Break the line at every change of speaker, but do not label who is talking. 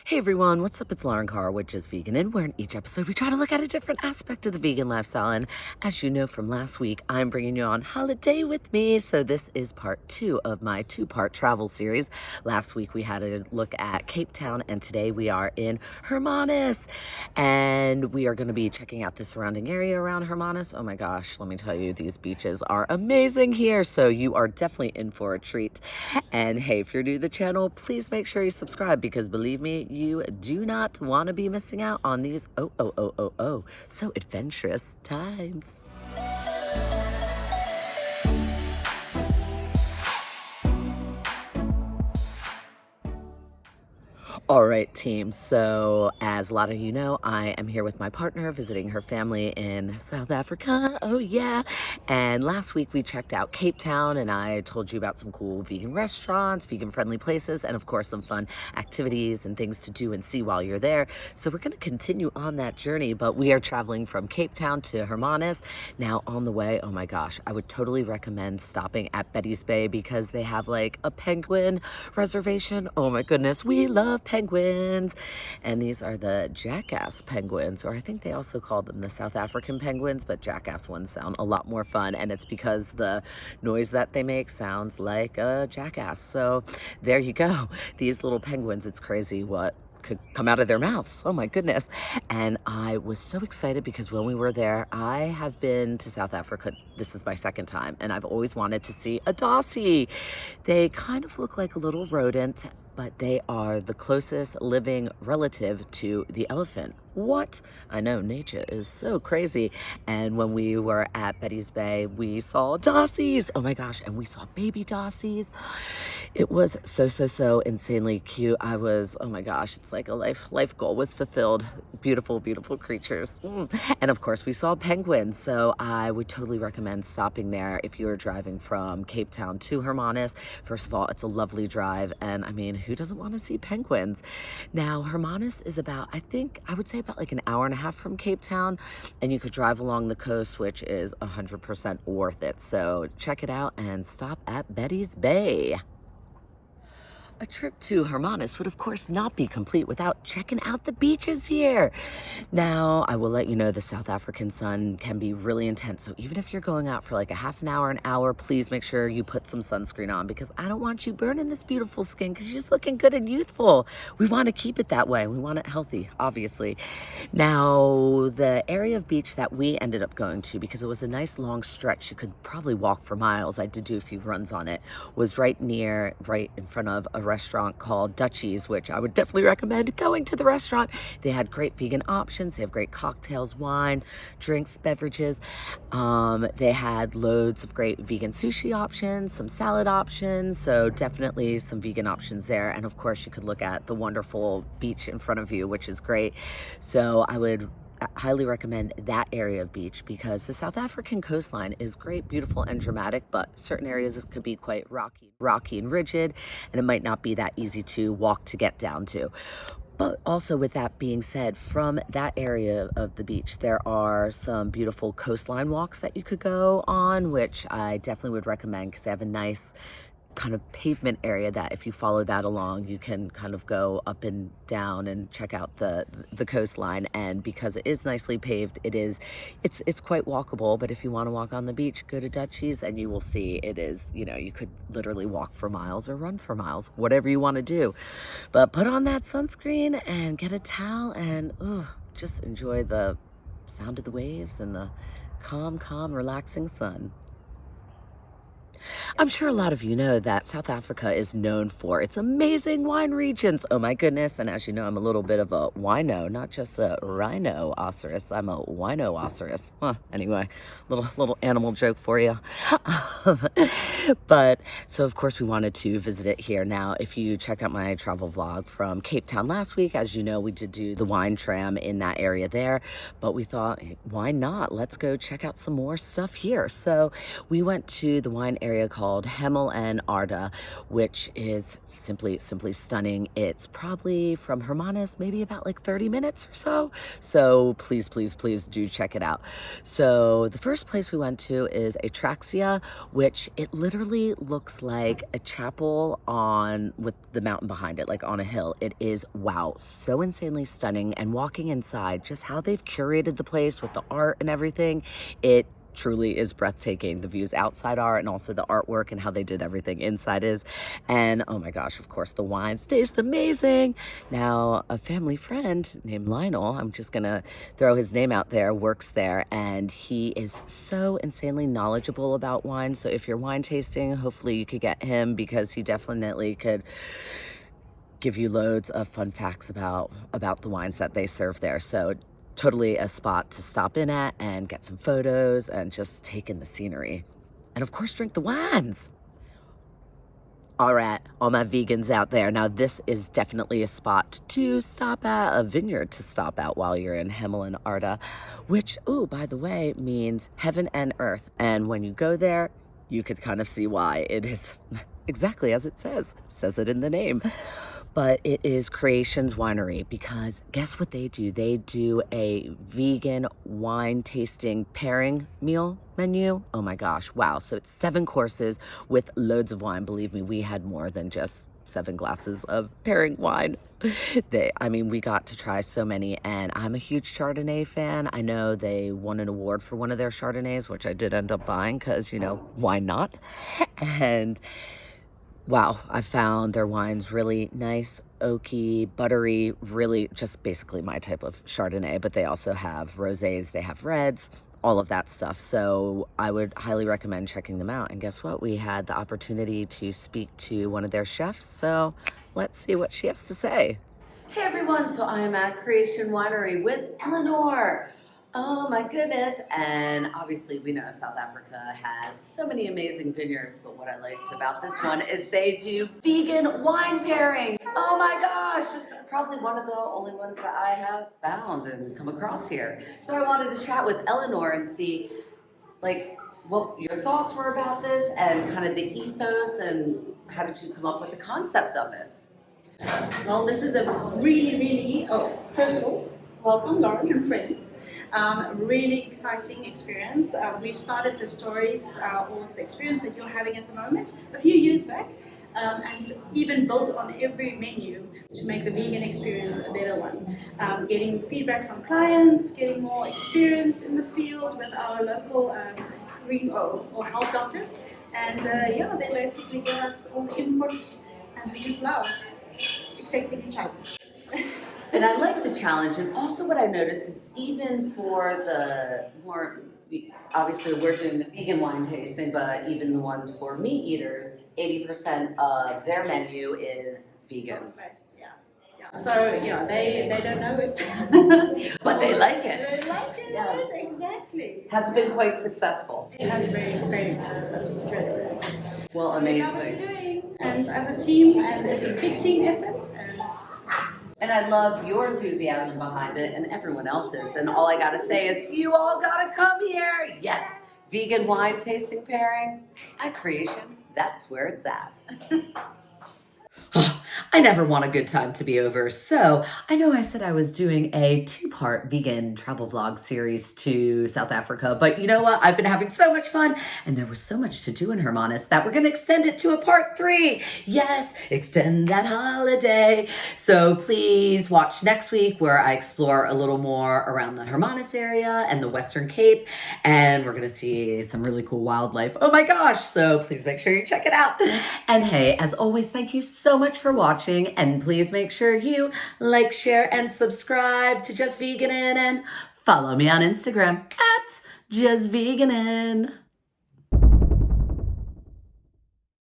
Hey everyone, what's up? It's Lauren Carr, which is Veganin, where in each episode we try to look at a different aspect of the vegan lifestyle. And as you know from last week, I'm bringing you on holiday with me. So this is part 2 of my 2-part travel series. Last week we had a look at Cape Town, and today we are in Hermanus. And we are going to be checking out the surrounding area around Hermanus. Oh my gosh, let me tell you, these beaches are amazing here. So you are definitely in for a treat. And hey, if you're new to the channel, please make sure you subscribe, because believe me, you do not want to be missing out on these so adventurous times. All right, team. So as a lot of you know, I am here with my partner visiting her family in South Africa. Oh yeah. And last week we checked out Cape Town, and I told you about some cool vegan restaurants, vegan friendly places, and of course some fun activities and things to do and see while you're there. So we're going to continue on that journey, but we are traveling from Cape Town to Hermanus. Now on the way, oh my gosh, I would totally recommend stopping at Betty's Bay, because they have like a penguin reservation. Oh my goodness, we love penguins. And these are the jackass penguins, or I think they also call them the South African penguins, but jackass ones sound a lot more fun, and it's because the noise that they make sounds like a jackass. So there you go. These little penguins, it's crazy what could come out of their mouths. Oh my goodness. And I was so excited because when we were there, I have been to South Africa. This is my second time, and I've always wanted to see a Dossie. They kind of look like a little rodent, but they are the closest living relative to the elephant. What? I know, nature is so crazy. And when we were at Betty's Bay, we saw Dossies. Oh my gosh, and we saw baby Dossies. It was so insanely cute. I was, oh my gosh, it's like a life goal was fulfilled. Beautiful, beautiful creatures. And of course, we saw penguins. So I would totally recommend stopping there if you're driving from Cape Town to Hermanus. First of all, it's a lovely drive. And I mean, who doesn't want to see penguins? Now, Hermanus is about, I would say about like an hour and a half from Cape Town, and you could drive along the coast, which is 100% worth it. So check it out and stop at Betty's Bay. A trip to Hermanus would of course not be complete without checking out the beaches here. Now, I will let you know the South African sun can be really intense. So even if you're going out for like a half an hour, please make sure you put some sunscreen on, because I don't want you burning this beautiful skin, because you're just looking good and youthful. We want to keep it that way. We want it healthy, obviously. Now, the area of beach that we ended up going to, because it was a nice long stretch, you could probably walk for miles. I did do a few runs on it, was right in front of a restaurant called Dutchie's, which I would definitely recommend going to the restaurant. They had great vegan options. They have great cocktails, wine, drinks, beverages. They had loads of great vegan sushi options, some salad options, so definitely some vegan options there. And of course, you could look at the wonderful beach in front of you, which is great. So I would highly recommend that area of beach, because the South African coastline is great, beautiful, and dramatic, but certain areas could be quite rocky and rigid, and it might not be that easy to walk to get down to. But also, with that being said, from that area of the beach, there are some beautiful coastline walks that you could go on, which I definitely would recommend, because they have a nice kind of pavement area that if you follow that along, you can kind of go up and down and check out the coastline. And because it is nicely paved, it's quite walkable. But if you want to walk on the beach, go to Dutchie's and you will see it is, you could literally walk for miles or run for miles, whatever you want to do. But put on that sunscreen and get a towel and just enjoy the sound of the waves and the calm, relaxing sun. I'm sure a lot of you know that South Africa is known for its amazing wine regions. Oh my goodness. And as you know, I'm a little bit of a wino, not just a rhinoceros. I'm a winoceros. Anyway, little animal joke for you. But so of course we wanted to visit it here. Now, if you checked out my travel vlog from Cape Town last week, as you know, we did do the wine tram in that area there, but we thought, why not? Let's go check out some more stuff here. So we went to the wine area area called Hemel and Aarde, which is simply stunning. It's probably from Hermanus, maybe about like 30 minutes or so. So please do check it out. So the first place we went to is Atraxia, which it literally looks like a chapel on with the mountain behind it, like on a hill. It is, wow, so insanely stunning. And walking inside, just how they've curated the place with the art and everything, it truly is breathtaking. The views outside are, and also the artwork and how they did everything inside is. And oh my gosh, of course, the wines taste amazing. Now, a family friend named Lionel, I'm just gonna throw his name out there, works there, and he is so insanely knowledgeable about wine. So if you're wine tasting, hopefully you could get him, because he definitely could give you loads of fun facts about the wines that they serve there. So totally a spot to stop in at and get some photos and just take in the scenery. And of course, drink the wines. All right, all my vegans out there. Now, this is definitely a spot to stop at, a vineyard to stop at while you're in Hemel and Aarde, which, ooh, by the way, means heaven and earth. And when you go there, you could kind of see why. It is exactly as it says it in the name. But it is Creations Winery, because guess what they do? They do a vegan wine tasting pairing meal menu. Oh my gosh, wow. So it's 7 courses with loads of wine. Believe me, we had more than just 7 glasses of pairing wine. We got to try so many, and I'm a huge Chardonnay fan. I know they won an award for one of their Chardonnays, which I did end up buying because, you know, why not? And wow, I found their wines really nice, oaky, buttery, really just basically my type of Chardonnay, but they also have rosés, they have reds, all of that stuff. So I would highly recommend checking them out. And guess what? We had the opportunity to speak to one of their chefs. So let's see what she has to say. Hey everyone, so I am at Creation Winery with Eleanor. Oh my goodness, and obviously we know South Africa has so many amazing vineyards, but what I liked about this one is they do vegan wine pairings. Oh my gosh, probably one of the only ones that I have found and come across here. So I wanted to chat with Eleanor and see like what your thoughts were about this and kind of the ethos, and how did you come up with the concept of it?
Well, this is a really, first of all, welcome Lauren and friends. Really exciting experience. We've started the stories or the experience that you're having at the moment a few years back, and even built on every menu to make the vegan experience a better one. Getting feedback from clients, getting more experience in the field with our local green or health doctors, and they basically give us all the input, and we just love accepting each other.
And I like the challenge, and also what I noticed is even for the more, obviously we're doing the vegan wine tasting, but even the ones for meat eaters, 80% of their menu is vegan.
So they don't know it,
but they like it.
They like it, yes. Exactly.
Has it been quite successful?
It has been very successful, really.
Well, amazing.
What we're doing, and as a team, and it's a big team effort,
and I love your enthusiasm behind it, and everyone else's. And all I gotta say is, you all gotta come here. Yes, vegan wine tasting pairing at Creation. That's where it's at. I never want a good time to be over, so I know I said I was doing a 2-part vegan travel vlog series to South Africa, but you know what? I've been having so much fun, and there was so much to do in Hermanus that we're going to extend it to a part 3. Yes, extend that holiday. So please watch next week, where I explore a little more around the Hermanus area and the Western Cape, and we're going to see some really cool wildlife. Oh my gosh, so please make sure you check it out. And hey, as always, thank you so much for watching, and please make sure you like, share, and subscribe to Just Veganin, and follow me on Instagram at Just Veganin.